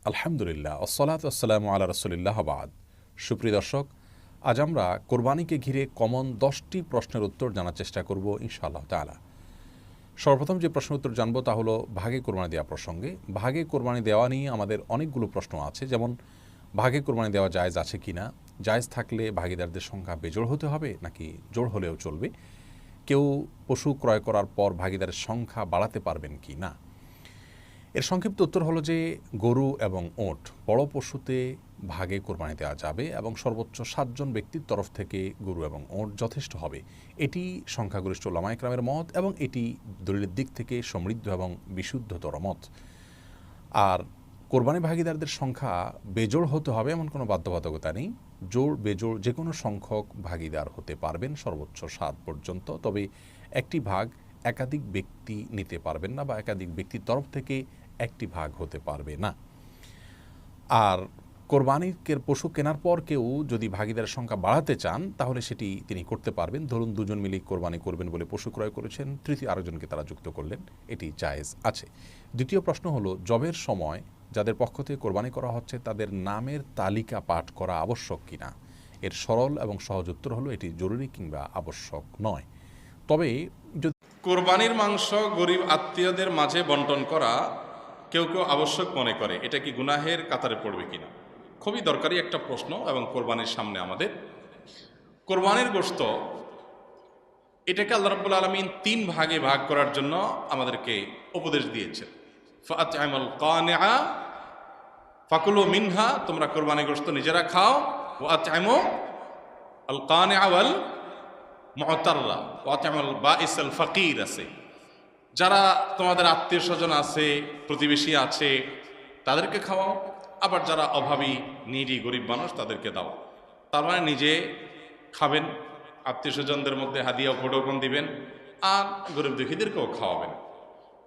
আলহামদুলিল্লাহ আসসালাতু ওয়াসসালামু আলা রাসূলিল্লাহ বাদ। সুপ্রিয় দর্শক, আজ আমরা কোরবানিকে ঘিরে কমন 10টি প্রশ্নের উত্তর জানার চেষ্টা করব ইনশাআল্লাহ তাআলা। সর্বপ্রথম যে প্রশ্নের উত্তর জানবো তা হলো ভাগে কোরবানি দেওয়া প্রসঙ্গে। ভাগে কোরবানি দেওয়া নিয়ে আমাদের অনেকগুলো প্রশ্ন আছে, যেমন ভাগে কোরবানি দেওয়া জায়েজ আছে কিনা, জায়েজ থাকলে ভাগীদারদের সংখ্যা বেজোড় হতে হবে নাকি জোড় হলেও চলবে, কেউ পশু ক্রয় করার পর ভাগীদারের সংখ্যা বাড়াতে পারবেন কি না। এর সংক্ষিপ্ত উত্তর হলো যে গরু এবং ওট বড় পশুতে ভাগে কোরবানি দেওয়া যাবে এবং সর্বোচ্চ 7 জন ব্যক্তির তরফ থেকে গরু এবং ওট যথেষ্ট হবে। এটি সংখ্যাগরিষ্ঠ উলামা ইকরামের মত এবং এটি দলিলের দিক থেকে সমৃদ্ধ এবং বিশুদ্ধতর মত। আর কোরবানি ভাগীদারদের সংখ্যা বেজোড় হতে হবে এমন কোনো বাধ্যবাধকতা নেই। জোড় বেজোড় যে কোনো সংখ্যক ভাগীদার হতে পারবেন সর্বোচ্চ 7 পর্যন্ত। তবে একটি ভাগ একাধিক ব্যক্তি নিতে পারবেন না বা একাধিক ব্যক্তির তরফ থেকে একটি ভাগ হতে পারবে না। আর কোরবানির পশু কেনার পর কেউ যদি ভাগীদারের সংখ্যা বাড়াতে চান তাহলে সেটি তিনি করতে পারবেন। ধরুন দুজন মিলে কোরবানি করবেন বলে পশু ক্রয় করেছেন, তৃতীয় আরেকজনকে তারা যুক্ত করলেন, এটি জায়েজ আছে। দ্বিতীয় প্রশ্ন হলো জবের সময় যাদের পক্ষ থেকে কোরবানি করা হচ্ছে তাদের নামের তালিকা পাঠ করা আবশ্যক কিনা। এর সরল এবং সহজ উত্তর হলো এটি জরুরি কিংবা আবশ্যক নয়। তবে যদি কোরবানির মাংস গরিব আত্মীয়দের মাঝে বন্টন করা কেউ কেউ আবশ্যক মনে করে, এটা কি গুনাহের কাতারে পড়বে কিনা? খুবই দরকারি একটা প্রশ্ন এবং কোরবানির সামনে আমাদের কোরবানির গোশত এটাকে আল্লাহ রাব্বুল আলামিন 3 ভাগে ভাগ করার জন্য আমাদেরকে উপদেশ দিয়েছেন। ফাআত'আমুল কানিআ ফাকুলু মিনহা, তোমরা কোরবানির গোশত নিজেরা খাও। ওয়াত'আমু আল কানিআ ওয়াল মুতাররা ওয়াত'আমুল বাঈসাল ফাকির আছে, যারা তোমাদের আত্মীয় স্বজন আছে, প্রতিবেশী আছে, তাদেরকে খাওয়াও, আবার যারা অভাবী নিডি গরিব মানুষ তাদেরকে দাও। তার মানে নিজে খাবেন, আত্মীয় স্বজনদের মধ্যে হাদিয়া উপঢৌকন দিবেন, আর গরিব দুঃখীদেরকেও খাওয়াবেন।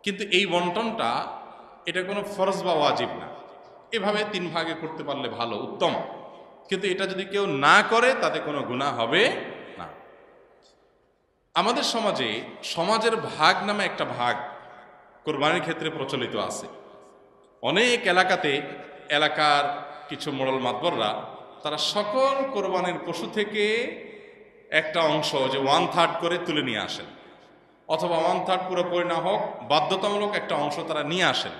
কিন্তু এই বন্টনটা এটা কোনো ফরজ বা ওয়াজিব না। এভাবে 3 ভাগে করতে পারলে ভালো, উত্তম। কিন্তু এটা যদি কেউ না করে তাতে কোনো গুনাহ হবে না। আমাদের সমাজে সমাজের ভাগ নামে একটা ভাগ কোরবানির ক্ষেত্রে প্রচলিত আছে। অনেক এলাকাতে এলাকার কিছু মোড়ল মাতবররা তারা সকল কোরবানির পশু থেকে একটা অংশ, যে 1/3 করে তুলে নিয়ে আসেন, অথবা 1/3 পুরোপুরি না হোক বাধ্যতামূলক একটা অংশ তারা নিয়ে আসেন,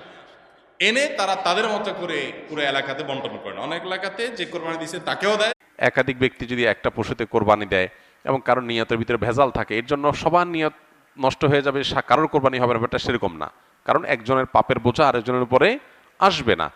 এনে তারা তাদের মতো করে পুরো এলাকাতে বন্টন করেন। অনেক এলাকাতে যে কোরবানি দিয়েছে তাকেও দেয়। একাধিক ব্যক্তি যদি একটা পশুতে কোরবানি দেয় এবং কারোর নিয়তের ভিতরে ভেজাল থাকে, এর জন্য সবার নিয়ত নষ্ট হয়ে যাবে, কারোর কোরবানি হবে না, ব্যাপারটা সেরকম না। কারণ একজনের পাপের বোঝা আরেকজনের উপরে আসবে না।